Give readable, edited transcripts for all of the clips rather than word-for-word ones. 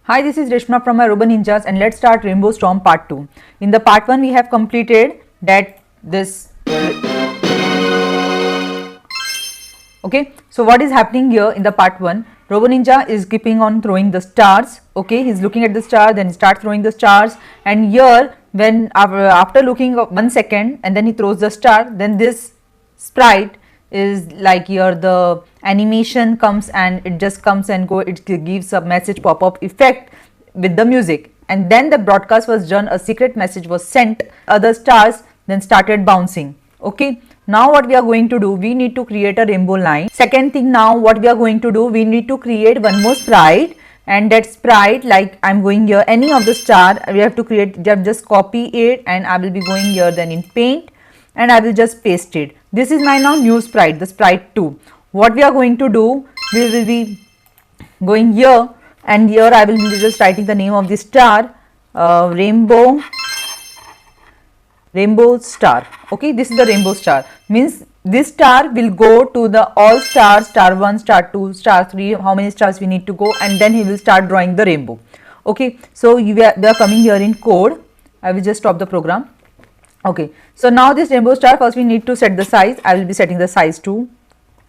Hi, this is Reshma from MyRoboNinjas, and let's start Rainbow Storm Part 2. In the Part 1 we have completed that this. Okay, so what is happening here in the Part 1? Robo Ninja is keeping on throwing the stars. Okay, he's looking at the star, then he starts throwing the stars, and here when after looking 1 second and then he throws the star, then this sprite is like here the animation comes and it just comes and go, it gives a message pop-up effect with the music, and then the broadcast was done, a secret message was sent, other stars then started bouncing. Okay, now what we are going to do, we need to create a rainbow line. Second thing, now what we are going to do, we need to create one more sprite, and that sprite, like I'm going here any of the star, we have to create, just copy it, and I will be going here then in paint and I will just paste it. This is my now new sprite, the sprite 2. What we are going to do, we will be going here, and here I will be just writing the name of the star, Rainbow Star. Okay, this is the Rainbow Star, means this star will go to the all stars, star 1, star 2, star 3, how many stars we need to go, and then he will start drawing the rainbow. Okay, so they are coming here in code. I will just stop the program. Okay, so now this rainbow star, first we need to set the size. I will be setting the size to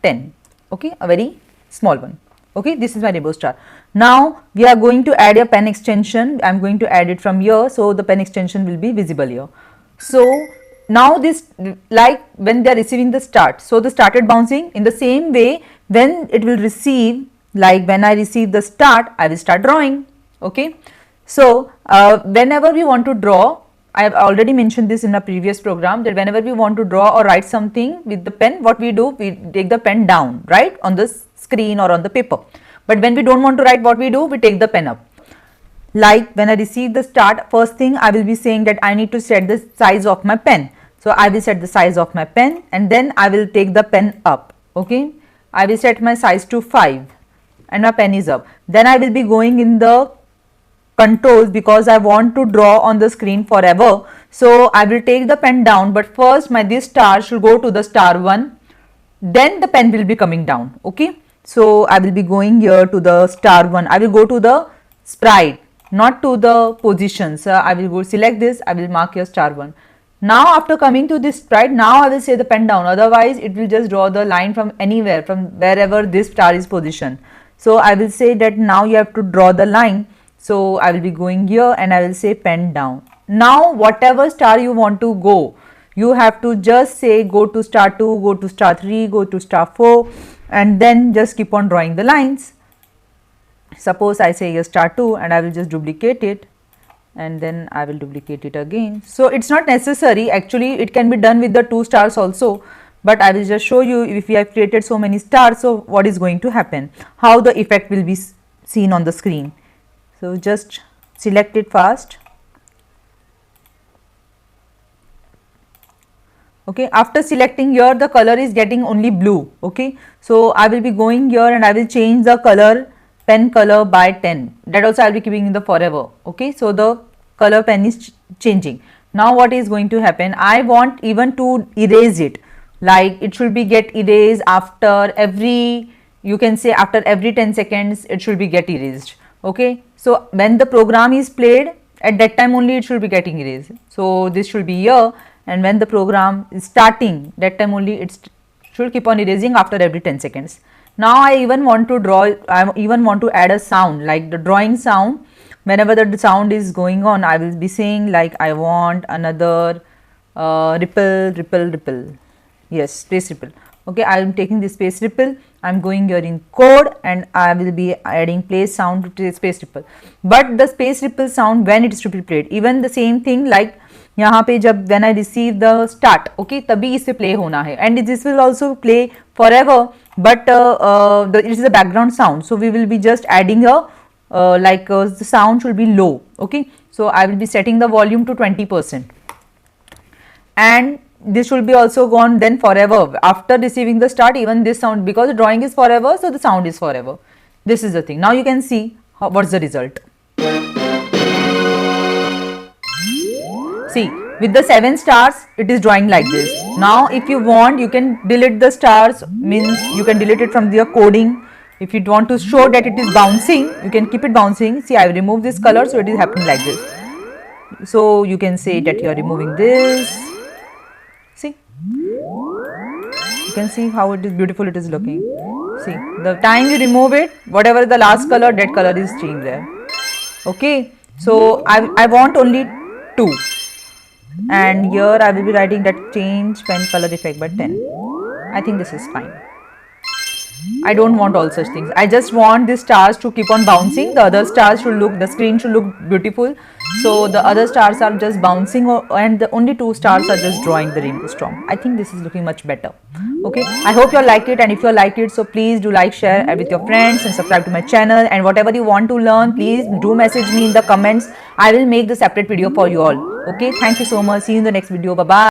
10. Okay, a very small one. Okay, this is my rainbow star. Now we are going to add a pen extension. I am going to add it from here, so the pen extension will be visible here. So now this, like when they are receiving the start, so the started bouncing, in the same way when it will receive, like when I receive the start, I will start drawing. Okay, so whenever we want to draw, I have already mentioned this in a previous program, that whenever we want to draw or write something with the pen, what we do, we take the pen down, right, on the screen or on the paper. But when we don't want to write, what we do, we take the pen up. Like when I receive the start, first thing I will be saying that I need to set the size of my pen. So I will set the size of my pen, and then I will take the pen up. Okay, I will set my size to 5 and my pen is up. Then I will be going in the controls, because I want to draw on the screen forever. So I will take the pen down, but first this star should go to the star 1, then the pen will be coming down. Okay, so I will be going here to the star 1. I will go to the sprite, not to the position. So I will go select this, I will mark here star 1. Now after coming to this sprite, now I will say the pen down, otherwise it will just draw the line from anywhere, from wherever this star is positioned. So I will say that now you have to draw the line. So I will be going here and I will say pen down. Now whatever star you want to go, you have to just say go to star 2, go to star 3, go to star 4, and then just keep on drawing the lines. Suppose I say here star 2, and I will just duplicate it, and then I will duplicate it again. So it's not necessary, actually it can be done with the 2 stars also, but I will just show you if we have created so many stars, so what is going to happen, how the effect will be seen on the screen. So just select it fast. Okay, after selecting here, the color is getting only blue. Okay, so I will be going here and I will change the color, pen color by 10. That also I will be keeping in the forever. Okay, so the color pen is changing. Now what is going to happen, I want even to erase it, like it should be get erased after every, you can say after every 10 seconds it should be get erased. Okay, so when the program is played, at that time only it should be getting erased. So this should be here, and when the program is starting, that time only it should keep on erasing after every 10 seconds. Now I even want to draw, I even want to add a sound, like the drawing sound. Whenever the sound is going on, I will be saying like I want another ripple, ripple, ripple. Yes, space ripple. Okay, I am taking this space ripple, I am going here in code, and I will be adding play sound to space ripple. But the space ripple sound, when it is to be played, even the same thing, like यहाँ पे जब when I receive the start, okay, तभी इसे play होना है, and this will also play forever, but it is the background sound, so we will be just adding a the sound should be low. Okay, so I will be setting the volume to 20%, and this should be also gone then forever. After receiving the start, even this sound, because the drawing is forever, so the sound is forever. This is the thing. Now you can see what's the result. See, with the 7 stars, it is drawing like this. Now if you want, you can delete the stars, means you can delete it from your coding, If you want to show that it is bouncing, you can keep it bouncing. See, I will remove this color, so it is happening like this. So you can say that you are removing this. See, you can see how it is beautiful it is looking. See, the time you remove it, whatever the last color, that color is changed there. Okay, so I want only 2, and here I will be writing that change pen color effect by 10. I think this is fine. I don't want all such things. I just want the stars to keep on bouncing. The other stars should look, the screen should look beautiful. So the other stars are just bouncing, and the only 2 stars are just drawing the rainbow storm. I think this is looking much better. Okay, I hope you like it, and if you like it, so please do like, share with your friends, and subscribe to my channel. And whatever you want to learn, please do message me in the comments. I will make the separate video for you all. Okay, thank you so much. See you in the next video. Bye bye.